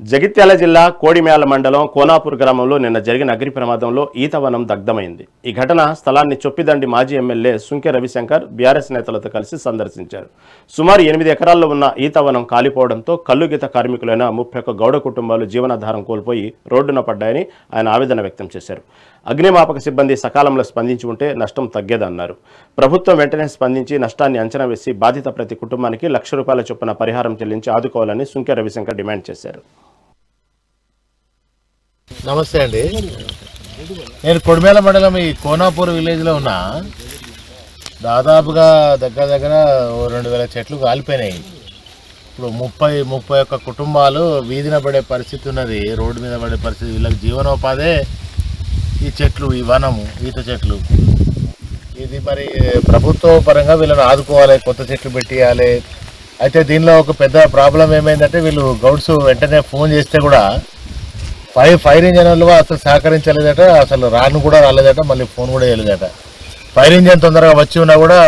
జగిత్యాల జిల్లా కోడిమ్యాల మండలం కోనాపూర్ గ్రామంలో నిన్న జరిగిన అగ్ని ప్రమాదంలో ఈతవనం దగ్ధమైంది. ఈ ఘటన స్థలాన్ని చొప్పిదండి మాజీ ఎమ్మెల్యే సుంకె రవిశంకర్ బీఆర్ఎస్ నేతలతో కలిసి సందర్శించారు. సుమారు 8 ఎకరాల్లో ఉన్న ఈతవనం కాలిపోవడంతో కల్లుగీత కార్మికులైన 31 గౌడ కుటుంబాలు జీవనాధారం కోల్పోయి రోడ్డున పడ్డాయని ఆయన ఆవేదన వ్యక్తం చేశారు. అగ్నిమాపక సిబ్బంది సకాలంలో స్పందించి ఉంటే నష్టం తగ్గేదన్నారు. ప్రభుత్వం వెంటనే స్పందించి నష్టాన్ని అంచనా వేసి బాధిత ప్రతి కుటుంబానికి ₹1,00,000 చొప్పున పరిహారం చెల్లించి ఆదుకోవాలని సుంకె రవిశంకర్ డిమాండ్ చేశారు. నమస్తే అండి. నేను కొడిమేల మండలం ఈ కోనాపూర్ విలేజ్లో ఉన్నా. దాదాపుగా దగ్గర 2,000 చెట్లు కాలిపోయినాయి. ఇప్పుడు 31 కుటుంబాలు వీధిన పడే పరిస్థితి ఉన్నది, రోడ్డు మీద పడే పరిస్థితి. వీళ్ళకి జీవనోపాధే ఈ చెట్లు, ఈ వనము, ఈత చెట్లు. ఇది మరి ప్రభుత్వ పరంగా వీళ్ళని ఆదుకోవాలి, కొత్త చెట్లు పెట్టియాలి. అయితే దీనిలో ఒక పెద్ద ప్రాబ్లం ఏమైందంటే వీళ్ళు గౌడ్స్ వెంటనే ఫోన్ చేస్తే కూడా ఫైర్ ఇంజన్ వాళ్ళు అసలు సహకరించలేదట, అసలు కూడా రాలేదట, మళ్ళీ ఫోన్ కూడా చేయలేదట. ఫైర్ ఇంజన్ తొందరగా వచ్చి ఉన్నా కూడా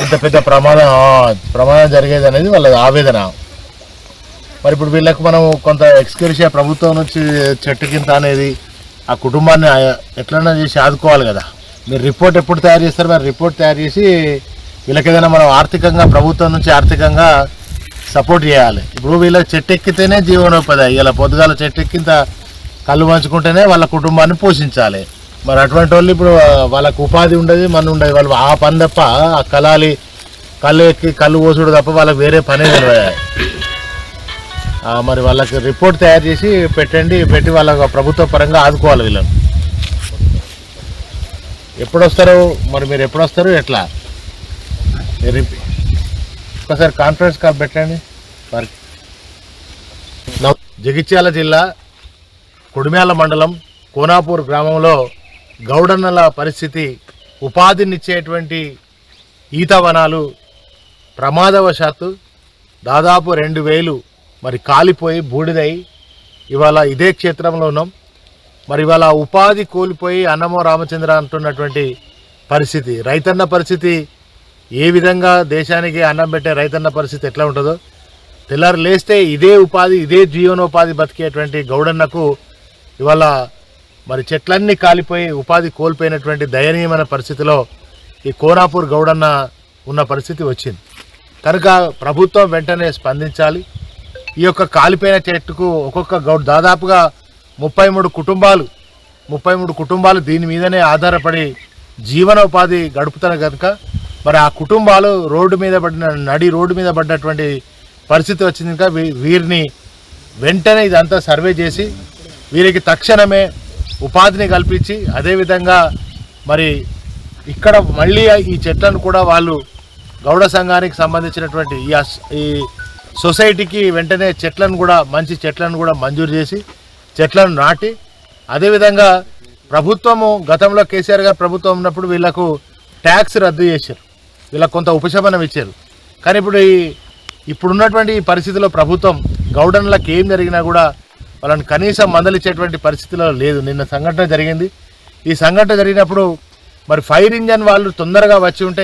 ఇంత పెద్ద ప్రమాదం జరిగేది అనేది వాళ్ళ ఆవేదన. మరి ఇప్పుడు వీళ్ళకు మనం కొంత ఎక్స్క్యూరిషియా ప్రభుత్వం నుంచి చెట్టు కింద అనేది ఆ కుటుంబాన్ని ఎట్లన్నా చేసి ఆదుకోవాలి కదా. మీరు రిపోర్ట్ ఎప్పుడు తయారు చేస్తారు? మరి రిపోర్ట్ తయారు చేసి వీళ్ళకి ఏదైనా మనం ఆర్థికంగా ప్రభుత్వం నుంచి ఆర్థికంగా సపోర్ట్ చేయాలి. ఇప్పుడు వీళ్ళకి చెట్టు ఎక్కితేనే జీవనోపాధి. ఇలా పొద్దుగాల చెట్టు ఎక్కింత కళ్ళు పంచుకుంటేనే వాళ్ళ కుటుంబాన్ని పోషించాలి. మరి అటువంటి వాళ్ళు ఇప్పుడు వాళ్ళకు ఉపాధి ఉండదు, మన ఉండదు. వాళ్ళు ఆ పని తప్ప ఆ కళ్ళు ఎక్కి కళ్ళు పోసుడు తప్ప వాళ్ళకి వేరే పనే తెలియదు. మరి వాళ్ళకి రిపోర్ట్ తయారు చేసి పెట్టి వాళ్ళ ప్రభుత్వ పరంగా ఆదుకోవాలి. వీళ్ళని ఎప్పుడు వస్తారు? మరి మీరు ఎప్పుడు వస్తారు? ఎట్లా? ఒకసారి కాన్ఫరెన్స్ కాల్ పెట్టండి. జగిత్యాల జిల్లా కొడిమ్యాల మండలం కోనాపూర్ గ్రామంలో గౌడన్నల పరిస్థితి, ఉపాధినిచ్చేటువంటి ఈతవనాలు ప్రమాదవశాత్తు దాదాపు 2,000 మరి కాలిపోయి బూడిదై ఇవాళ ఇదే క్షేత్రంలో ఉన్నాం. మరి ఇవాళ ఉపాధి కోల్పోయి అన్నమో రామచంద్ర అంటున్నటువంటి పరిస్థితి, రైతన్న పరిస్థితి ఏ విధంగా దేశానికి అన్నం పెట్టే రైతన్న పరిస్థితి ఎట్లా ఉంటుందో, తెల్లారు లేస్తే ఇదే ఉపాధి, ఇదే జీవనోపాధి బతికేటువంటి గౌడన్నకు ఇవాళ మరి చెట్లన్నీ కాలిపోయి ఉపాధి కోల్పోయినటువంటి దయనీయమైన పరిస్థితిలో ఈ కోనాపూర్ గౌడన్న ఉన్న పరిస్థితి వచ్చింది. కనుక ప్రభుత్వం వెంటనే స్పందించాలి. ఈ యొక్క కాలిపోయిన చెట్టుకు ఒక్కొక్క దాదాపుగా 33 కుటుంబాలు దీని మీదనే ఆధారపడి జీవనోపాధి గడుపుతారు. కనుక మరి ఆ కుటుంబాలు రోడ్డు మీద పడినటువంటి పరిస్థితి వచ్చింది. ఇంకా వీరిని వెంటనే ఇదంతా సర్వే చేసి వీరికి తక్షణమే ఉపాధిని కల్పించి, అదేవిధంగా మరి ఇక్కడ మళ్ళీ ఈ చెట్లను కూడా వాళ్ళు గౌడ సంఘానికి సంబంధించినటువంటి ఈ సొసైటీకి వెంటనే మంచి చెట్లను కూడా మంజూరు చేసి చెట్లను నాటి, అదేవిధంగా ప్రభుత్వము గతంలో కేసీఆర్ గారు ప్రభుత్వం ఉన్నప్పుడు వీళ్లకు ట్యాక్స్ రద్దు చేశారు, వీళ్ళకు కొంత ఉపశమనం ఇచ్చారు. కానీ ఇప్పుడున్నటువంటి ఈ పరిస్థితిలో ప్రభుత్వం గౌడన్లకు ఏం జరిగినా కూడా వాళ్ళని కనీసం మందలిచ్చేటువంటి పరిస్థితిలో లేదు. నిన్న సంఘటన జరిగింది. ఈ సంఘటన జరిగినప్పుడు మరి ఫైర్ ఇంజన్ వాళ్ళు తొందరగా వచ్చి ఉంటే